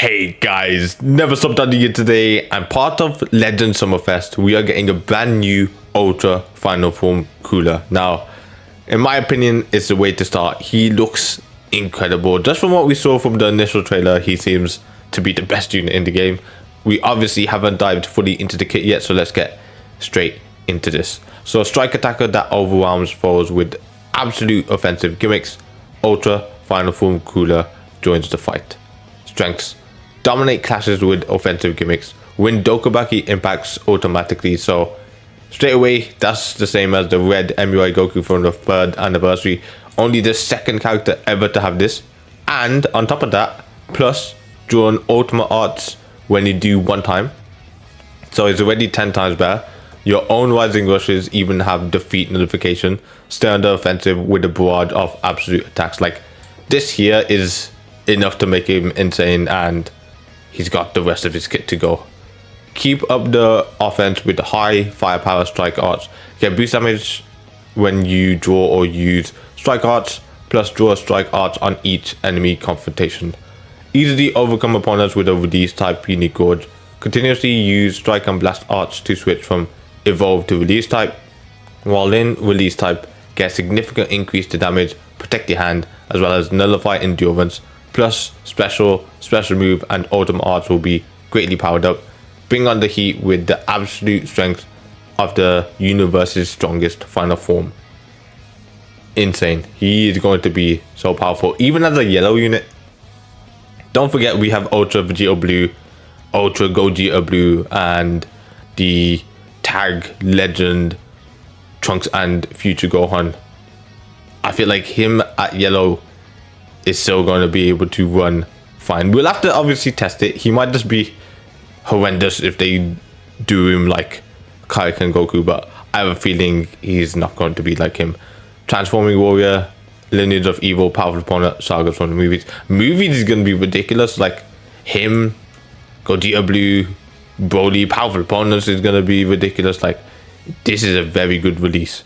Hey guys, never stopped on you today, and part of Legend Summerfest, we are getting a brand new Ultra Final Form cooler. Now, in my opinion, it's the way to start. He looks incredible. Just from what we saw from the initial trailer, he seems to be the best unit in the game. We obviously haven't dived fully into the kit yet, so let's get straight into this. So, strike attacker that overwhelms foes with absolute offensive gimmicks. Ultra Final Form cooler joins the fight. Strengths: dominate clashes with offensive gimmicks. When Dokubaki impacts automatically, so straight away that's the same as the red MUI GOKU from the 3rd anniversary. Only the 2nd character ever to have this, and on top of that, plus draw an ultimate arts when you do 1 time, so it's already 10 times better. Your own rising rushes even have defeat notification. Stay on the offensive with a barrage of absolute attacks. Like, this here is enough to make him insane, and he's got the rest of his kit to go. Keep up the offense with the high firepower strike arts. Get boost damage when you draw or use strike arts, plus draw strike arts on each enemy confrontation. Easily overcome opponents with a release type unique gorge. Continuously use strike and blast arts to switch from evolve to release type. While in release type, get significant increase to damage, protect your hand, as well as nullify endurance. Plus special move and ultimate arts will be greatly powered up. Bring on the heat with the absolute strength of the universe's strongest final form. Insane. He is going to be so powerful, even as a yellow unit. Don't forget we have Ultra VEGITO Blue, Ultra Gogeta Blue, and the tag legend Trunks and Future Gohan. I feel like him at yellow is still going to be able to run fine. We'll have to obviously test it. He might just be horrendous if they do him like Kaioken Goku, but I have a feeling he's not going to be like him. Transforming Warrior, Lineage of Evil, powerful opponent, sagas from the movies. Movies is going to be ridiculous, like him, Gogeta Blue, Broly, powerful opponents is going to be ridiculous. Like, this is a very good release.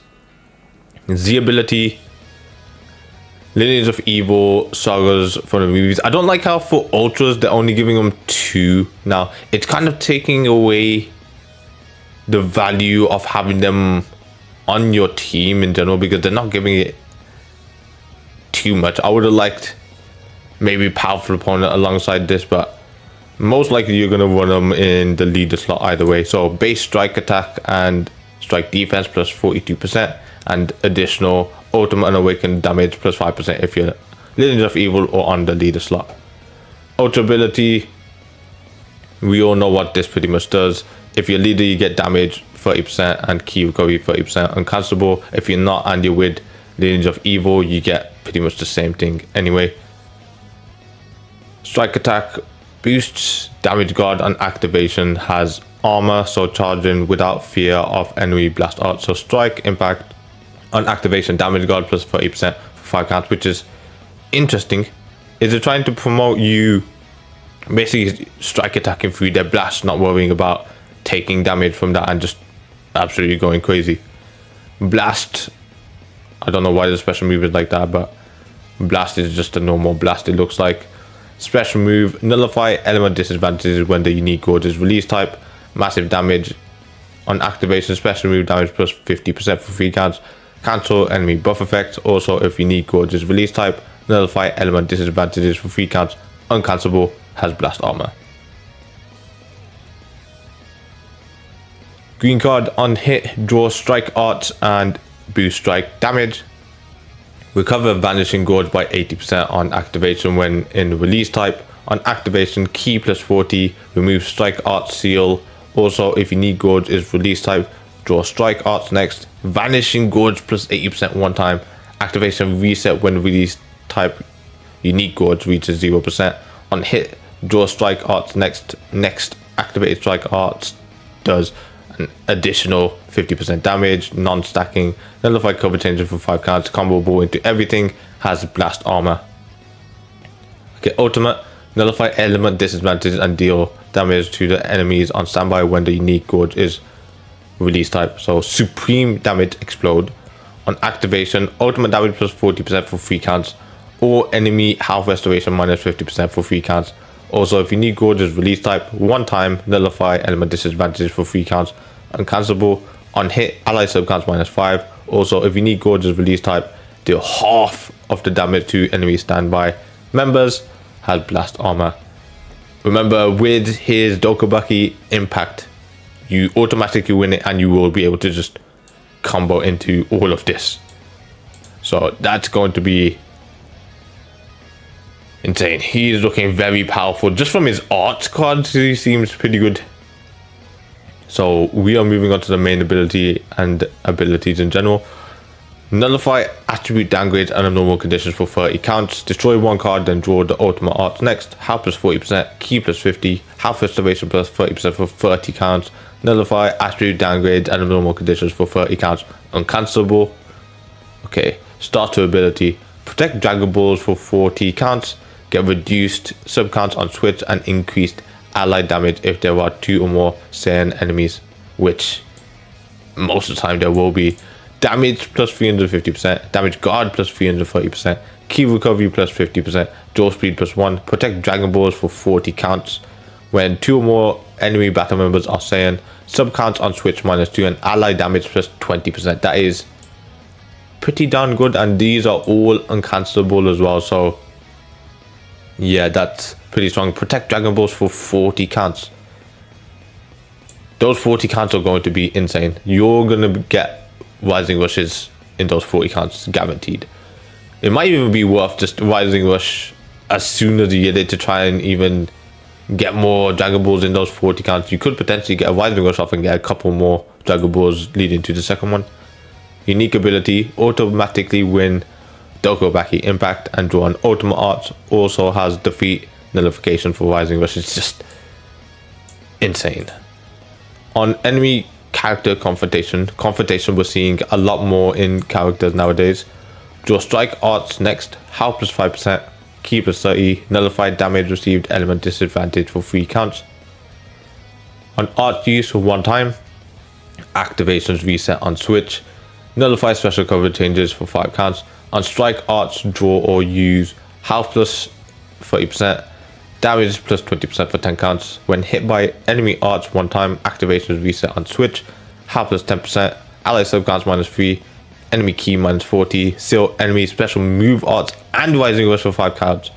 Z ability, Lineage of Evil, sagas from the movies. I don't like how for ultras they're only giving them 2 now. It's kind of taking away the value of having them on your team in general, because they're not giving it too much. I would have liked maybe powerful opponent alongside this, but most likely you're going to run them in the leader slot either way. So base strike attack and strike defense plus 42%, and additional ultimate and awakened damage plus 5% if you're Lineage of Evil or on the leader slot. Ultra ability, we all know what this pretty much does. If you're leader, you get damage 30% and key recovery 30% uncancelable. If you're not and you're with Lineage of Evil, you get pretty much the same thing anyway. Strike attack boosts damage guard on activation, has armor, so charging without fear of enemy blast art. So strike impact on activation, damage guard plus 30% for 5 counts, which is interesting. Is it trying to promote you basically strike attacking through their blast, not worrying about taking damage from that and just absolutely going crazy? Blast, I don't know why the special move is like that, but blast is just a normal blast, it looks like. Special move, nullify element disadvantages when the unique gorge is release type. Massive damage on activation, special move damage plus 50% for 3 counts. Cancel enemy buff effects. Also, if unique gorge is release type, nullify element disadvantages for 3 counts. Uncancelable, has blast armor. Green card, on hit, draw strike arts and boost strike damage. Recover vanishing gorge by 80% on activation when in release type. On activation, key plus 40, remove strike art seal. Also, if unique gorge is release type, draw strike arts next. Vanishing gorge plus 80% 1 time. Activation reset when release type unique gorge reaches 0%. On hit, draw strike arts next. Activated strike arts does an additional 50% damage, non-stacking, nullify cover changer for 5 counts, comboable into everything, has blast armor. Okay, ultimate, nullify element disadvantages and deal damage to the enemies on standby when the unique gorge is release type. So supreme damage explode. On activation, ultimate damage plus 40% for 3 counts, or enemy health restoration minus 50% for 3 counts. Also, if you need gorgeous release type, one time, nullify element disadvantage for 3 counts, uncancelable. On hit, ally sub counts -5. Also, if you need gorgeous release type, deal half of the damage to enemy standby members, has blast armor. Remember, with his Dokubaki impact, you automatically win it and you will be able to just combo into all of this. So that's going to be insane. He's looking very powerful. Just from his art cards, he seems pretty good. So we are moving on to the main ability and abilities in general. Nullify attribute downgrades and abnormal conditions for 30 counts. Destroy one card, then draw the ultimate arts next. Health plus 40%, key plus 50, health restoration plus 30% for 30 counts. Nullify attribute downgrades and abnormal conditions for 30 counts. Uncancelable. Okay, starter ability. Protect Dragon Balls for 40 counts. Get reduced sub counts on switch and increased allied damage if there are 2 or more Saiyan enemies, which most of the time there will be. Damage plus 350%, damage guard plus 330%, key recovery plus 50%, draw speed plus 1, protect Dragon Balls for 40 counts. When 2 or more enemy battle members are Saiyan, sub counts on switch -2 and allied damage plus 20%. That is pretty darn good, and these are all uncancelable as well, so yeah, that's pretty strong. Protect Dragon Balls for 40 counts. Those 40 counts are going to be insane. You're going to get Rising Rushes in those 40 counts, guaranteed. It might even be worth just Rising Rush as soon as you get it to try and even get more Dragon Balls in those 40 counts. You could potentially get a Rising Rush off and get a couple more Dragon Balls leading to the second one. Unique ability, automatically win Dokubaki impact and draw an ultimate arts. Also has defeat nullification for Rising Rush. It's just insane. On enemy character confrontation we're seeing a lot more in characters nowadays. Draw strike arts next, health plus 5%, key plus 30, nullify damage received element disadvantage for 3 counts. On art use for 1 time, activations reset on switch, nullify special cover changes for 5 counts. On strike arts, draw or use health plus 30%, damage plus 20% for 10 counts. When hit by enemy arts 1 time, activations reset on switch, health plus 10%, ally sub counts -3, enemy key -40, seal enemy special move arts and Rising Rush for 5 counts.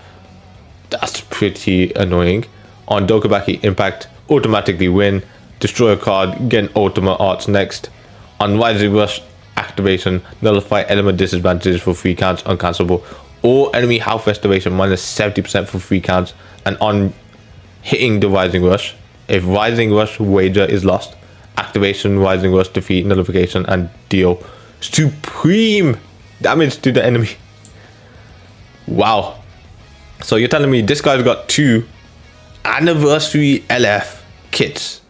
That's pretty annoying. On Dokubaki impact, automatically win, destroy a card, get an ultimate arts next. On Rising Rush activation, nullify element disadvantages for 3 counts, uncancelable. All enemy health restoration -70% for 3 counts. And on hitting the Rising Rush, if Rising Rush wager is lost, activation Rising Rush defeat nullification and deal supreme damage to the enemy. Wow. So you're telling me this guy's got 2 anniversary LF kits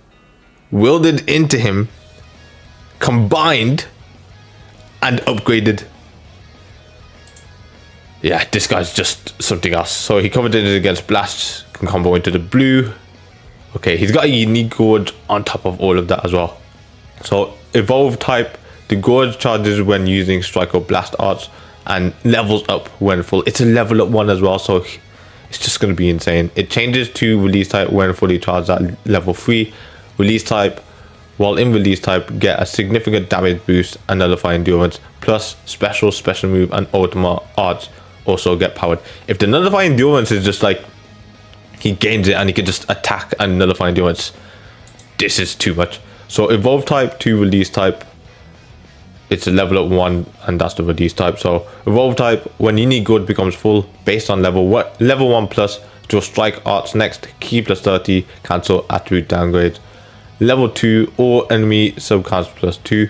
welded into him, combined and upgraded. Yeah, this guy's just something else. So he covered it against blasts, can combo into the blue. Okay, he's got a unique gorge on top of all of that as well. So evolve type, the gorge charges when using strike or blast arts and levels up when full. It's a level up 1 as well, so it's just going to be insane. It changes to release type when fully charged at level 3. Release type, while in release type, get a significant damage boost and nullify endurance, plus special move and ultimate arts also get powered. If the nullify endurance is just like he gains it and he can just attack and nullify endurance, this is too much. So evolve type to release type, it's a level up 1 and that's the release type. So evolve type, when unique good becomes full based on level 1 plus, draw strike arts next, key plus 30, cancel attribute downgrades. Level 2, all enemy sub counts plus 2.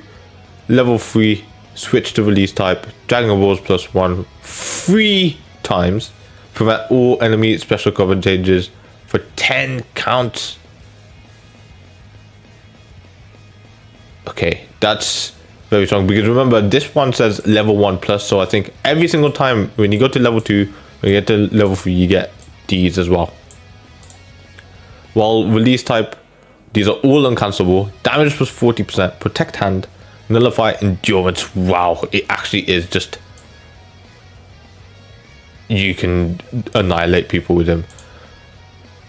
Level 3, switch to release type, Dragon Balls plus 1 3 times. Prevent all enemy special cover changes for 10 counts. Okay, that's very strong, because remember this one says level 1 plus, so I think every single time when you go to level 2, when you get to level 3, you get these as well. While release type, these are all uncancelable. Damage plus 40%, protect hand, nullify endurance. Wow, it actually is just, you can annihilate people with him.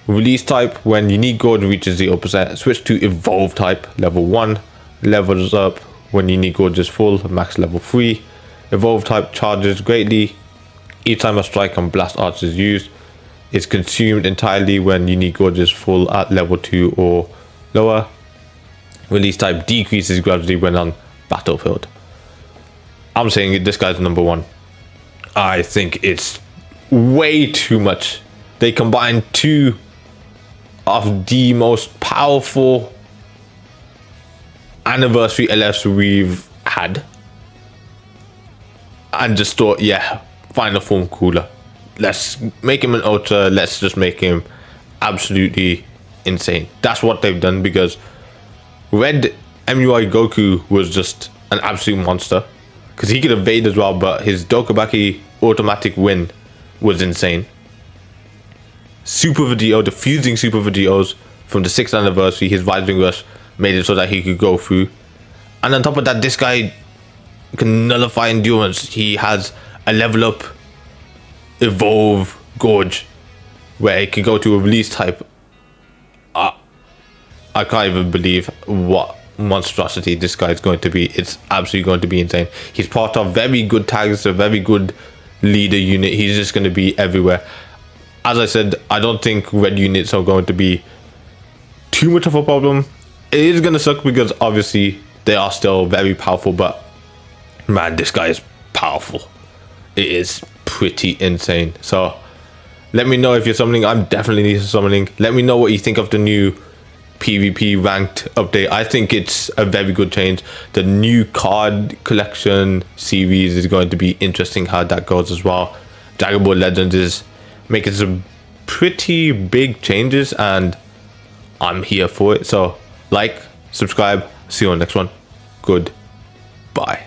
Release type: when unique gorge reaches 0%, switch to evolve type. Level 1 levels up when unique gorge is full, max level 3. Evolve type charges greatly each time a strike and blast arch is used. It's consumed entirely when unique gorge is full at level 2 or lower. Release type decreases gradually when on battlefield. I'm saying this guy's number 1. I think it's way too much. They combine 2 of the most powerful anniversary LFs we've had, and just thought, yeah, final form cooler. Let's make him an ultra. Let's just make him absolutely insane. That's what they've done, because red MUI Goku was just an absolute monster, because he could evade as well, but his Dokubaki automatic win was insane. Super VEGITO, the fusing Super VEGITOs from the 6th anniversary, his Rising Rush made it so that he could go through. And on top of that, this guy can nullify endurance. He has a level up evolve gorge where he can go to a release type. I can't even believe what monstrosity this guy is going to be. It's absolutely going to be insane. He's part of very good tags, a very good leader unit. He's just going to be everywhere. As I said, I don't think red units are going to be too much of a problem. It is going to suck because obviously they are still very powerful, but man, this guy is powerful. It is pretty insane. So let me know if you're summoning. I'm definitely summoning. Let me know what you think of the new PvP ranked update. I think it's a very good change. The new card collection series is going to be interesting how that goes as well. Dragon Ball Legends is making some pretty big changes and I'm here for it. So like, subscribe, see you on the next one. Goodbye.